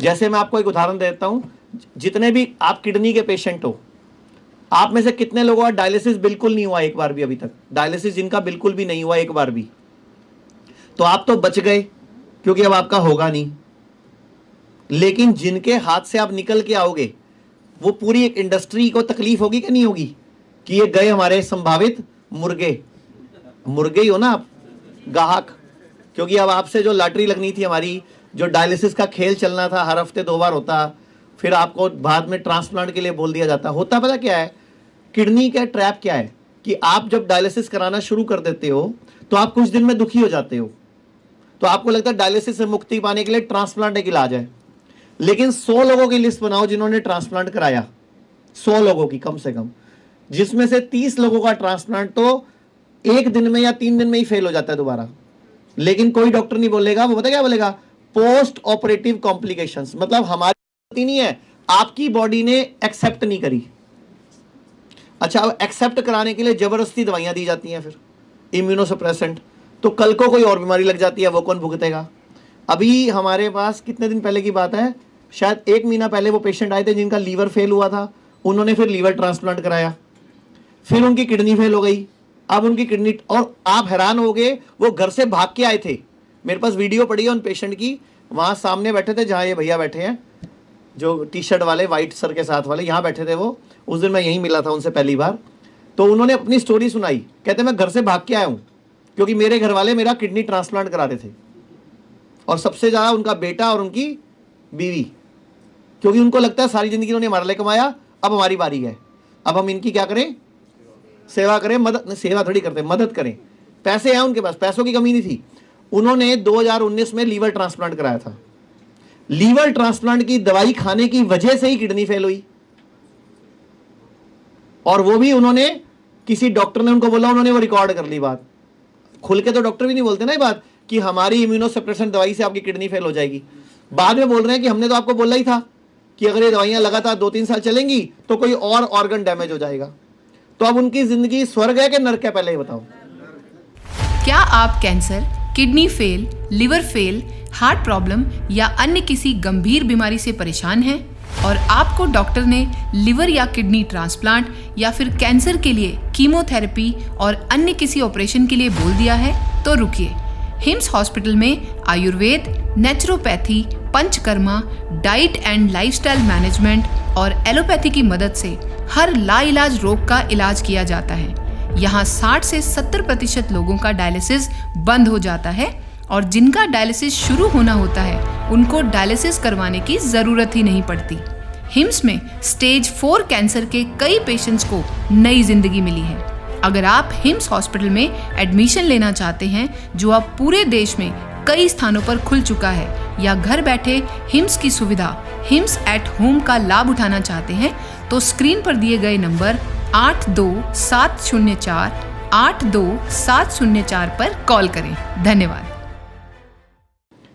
जैसे मैं आपको एक उदाहरण देता हूं, जितने भी आप किडनी के पेशेंट हो, आप में से कितने लोगों का डायलिसिस बिल्कुल नहीं हुआ एक बार भी? अभी तक डायलिसिस जिनका बिल्कुल भी नहीं हुआ एक बार भी, तो आप तो बच गए क्योंकि अब आपका होगा नहीं। लेकिन जिनके हाथ से आप निकल के आओगे, वो पूरी एक इंडस्ट्री को तकलीफ होगी कि नहीं होगी कि ये गए हमारे संभावित मुर्गे। मुर्गे ही हो ना आप, ग्राहक। क्योंकि अब आपसे जो लॉटरी लगनी थी हमारी, जो डायलिसिस का खेल चलना था, हर हफ्ते 2 बार होता, फिर आपको बाद में ट्रांसप्लांट के लिए बोल दिया जाता। होता पता क्या है, किडनी का ट्रैप क्या है कि आप जब डायलिसिस कराना शुरू कर देते हो तो आप कुछ दिन में दुखी हो जाते हो, तो आपको लगता है डायलिसिस से मुक्ति पाने के लिए ट्रांसप्लांट एक इलाज है। लेकिन 100 लोगों की लिस्ट बनाओ जिन्होंने ट्रांसप्लांट कराया, 100 लोगों की कम से कम, जिसमें से 30 लोगों का ट्रांसप्लांट तो 1 दिन में या 3 दिन में ही फेल हो जाता है दोबारा। लेकिन कोई डॉक्टर नहीं बोलेगा, वो पता क्या बोलेगा, पोस्ट ऑपरेटिव कॉम्प्लिकेशंस। मतलब हमारी गलती नहीं है, आपकी बॉडी ने एक्सेप्ट नहीं करी। अच्छा, अब एक्सेप्ट कराने के लिए जबरदस्ती दवाइयां दी जाती हैं, फिर इम्यूनोसप्रेसेंट, तो कल को कोई और बीमारी लग जाती है, वो कौन भुगतेगा? अभी हमारे पास कितने दिन पहले की बात है, शायद 1 महीना पहले वो पेशेंट आए थे जिनका लीवर फेल हुआ था। उन्होंने फिर लीवर ट्रांसप्लांट कराया, फिर उनकी किडनी फेल हो गई, अब उनकी किडनी, और आप हैरान हो गए, वो घर से भाग के आए थे। मेरे पास वीडियो पड़ी है उन पेशेंट की, वहाँ सामने बैठे थे जहाँ ये भैया बैठे हैं, जो टी शर्ट वाले, वाइट सर के साथ वाले, यहाँ बैठे थे वो। उस दिन मैं यहीं मिला था उनसे पहली बार, तो उन्होंने अपनी स्टोरी सुनाई। कहते मैं घर से भाग के आया हूँ क्योंकि मेरे घर वाले मेरा किडनी ट्रांसप्लांट करा रहे थे, और सबसे ज़्यादा उनका बेटा और उनकी बीवी, क्योंकि उनको लगता है सारी ज़िंदगी उन्होंने हमारे लिए कमाया, अब हमारी बारी है, अब हम इनकी क्या करें, सेवा करें। मदद, सेवा थोड़ी करते, मदद करें। पैसे हैं उनके पास, पैसों की कमी नहीं थी। उन्होंने 2019 में लीवर ट्रांसप्लांट कराया था। लीवर ट्रांसप्लांट की दवाई खाने की वजह से ही किडनी फेल हुई, और वो भी उन्होंने, किसी डॉक्टर ने उनको बोला, उन्होंने वो रिकॉर्ड कर ली बात। खुल के तो डॉक्टर भी नहीं बोलते ना ये बात कि हमारी इम्यूनोसप्रेसेंट दवाई से आपकी किडनी फेल हो जाएगी। बाद में बोल रहे हैं कि हमने तो आपको बोला ही था कि अगर ये दवाइयां लगातार 2-3 साल चलेंगी तो कोई और ऑर्गन डैमेज हो जाएगा। तो अब उनकी जिंदगी स्वर्ग है कि नर्क है, पहले ही बताओ। क्या आप cancer, kidney fail, liver fail, heart problem या अन्य किसी गंभीर बीमारी से परेशान हैं और आपको डॉक्टर ने लिवर या किडनी ट्रांसप्लांट या फिर कैंसर के लिए कीमोथेरेपी और अन्य किसी ऑपरेशन के लिए बोल दिया है? तो रुकिए, हिम्स हॉस्पिटल में Ayurveda, naturopathy, panchakarma, diet and lifestyle management और एलोपैथी की मदद से हर लाइलाज रोग का इलाज किया जाता है। यहाँ 60 से 70% लोगों का डायलिसिस बंद हो जाता है, और जिनका डायलिसिस शुरू होना होता है उनको डायलिसिस करवाने की ज़रूरत ही नहीं पड़ती। हिम्स में स्टेज 4 कैंसर के कई पेशेंट्स को नई जिंदगी मिली है। अगर आप हिम्स हॉस्पिटल में एडमिशन लेना चाहते हैं, जो अब पूरे देश में कई स्थानों पर खुल चुका है, या घर बैठे हिम्स की सुविधा हिम्स एट होम का लाभ उठाना चाहते हैं, तो स्क्रीन पर दिए गए नंबर 82-704-82-704 पर कॉल करें। धन्यवाद।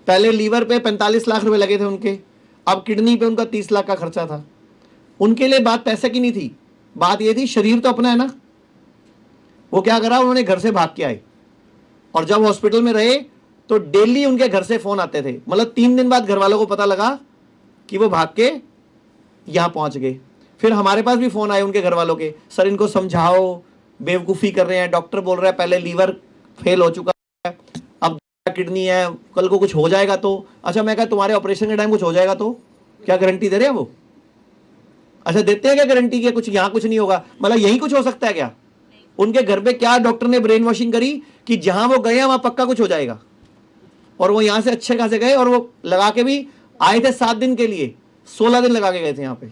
पहले लीवर पे 45 लाख रुपए लगे थे उनके, अब किडनी पे उनका 30 लाख का खर्चा था। उनके लिए बात पैसे की नहीं थी, बात ये थी शरीर तो अपना है ना। वो क्या करा, उन्होंने घर से भाग के आए, और जब हॉस्पिटल में रहे तो डेली उनके घर से फोन आते थे। मतलब 3 दिन बाद घर वालों को पता लगा कि वो भाग के यहां पहुंच गए। फिर हमारे पास भी फोन आए उनके घर वालों के, सर इनको समझाओ, बेवकूफ़ी कर रहे हैं, डॉक्टर बोल रहा है पहले लीवर फेल हो चुका है, अब किडनी है, कल को कुछ हो जाएगा तो। अच्छा, मैं कहा तुम्हारे ऑपरेशन के टाइम कुछ हो जाएगा तो क्या गारंटी दे रहे हैं वो? अच्छा, देते हैं क्या गारंटी कि कुछ यहाँ कुछ नहीं होगा? मतलब यही कुछ हो सकता है क्या? उनके घर पे क्या डॉक्टर ने ब्रेन वॉशिंग करी कि जहां वो गए वहां पक्का कुछ हो जाएगा, और वो यहां से अच्छे खासे गए, और वो लगा के भी आए थे 7 दिन के लिए, 16 दिन लगा के गए थे यहाँ पे,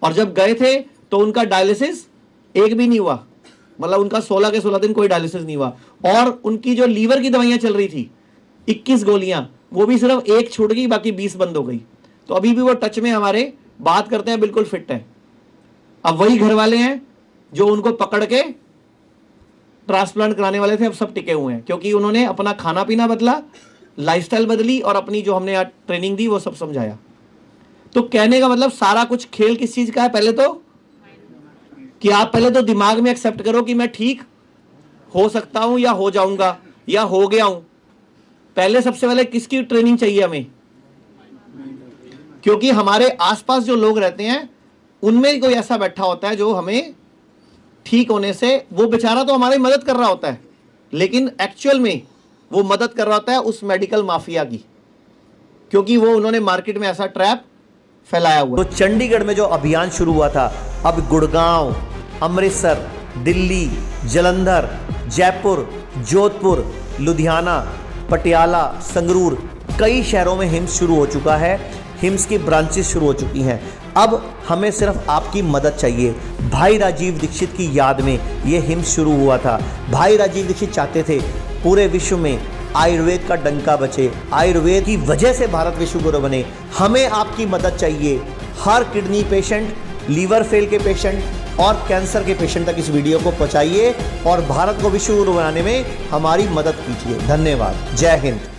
और जब गए थे तो उनका डायलिसिस एक भी नहीं हुआ। मतलब उनका 16 के 16 दिन कोई डायलिसिस नहीं हुआ। और उनकी जो लीवर की दवाइयां चल रही थी 21 गोलियां, वो भी सिर्फ 1 छूट गई, बाकी 20 बंद हो गई। तो अभी भी वो टच में हमारे, बात करते हैं, बिल्कुल फिट है। अब वही घर वाले हैं जो उनको पकड़ के ट्रांसप्लांट कराने वाले थे, अब सब टिके हुए हैं, क्योंकि उन्होंने अपना खाना पीना बदला, लाइफस्टाइल बदली, और अपनी जो हमने आज ट्रेनिंग दी वो सब समझाया। तो कहने का मतलब सारा कुछ खेल किस चीज का है? पहले तो कि आप पहले तो दिमाग में एक्सेप्ट करो कि मैं ठीक हो सकता हूं, या हो जाऊंगा, या हो गया हूं। पहले सबसे पहले किसकी ट्रेनिंग चाहिए हमें? क्योंकि हमारे आसपास जो लोग रहते हैं उनमें कोई ऐसा बैठा होता है जो हमें ठीक होने से, वो बेचारा तो हमारी मदद कर रहा होता है, लेकिन एक्चुअल में वो मदद कर रहा होता है उस मेडिकल माफिया की, क्योंकि वो उन्होंने मार्केट में ऐसा ट्रैप फैलाया हुआ। तो चंडीगढ़ में जो अभियान शुरू हुआ था, अब गुड़गांव, अमृतसर, दिल्ली, जालंधर, जयपुर, जोधपुर, लुधियाना, पटियाला, संगरूर, कई शहरों में हिम्स शुरू हो चुका है। हिम्स की ब्रांचेस शुरू हो चुकी हैं। अब हमें सिर्फ आपकी मदद चाहिए। भाई राजीव दीक्षित की याद में ये हिम्स शुरू हुआ था। भाई राजीव दीक्षित चाहते थे पूरे विश्व में आयुर्वेद का डंका बचे, आयुर्वेद की वजह से भारत विश्व गुरु बने। हमें आपकी मदद चाहिए। हर किडनी पेशेंट, लीवर फेल के पेशेंट और कैंसर के पेशेंट तक इस वीडियो को पहुंचाइए और भारत को विश्व गुरु बनाने में हमारी मदद कीजिए। धन्यवाद। जय हिंद।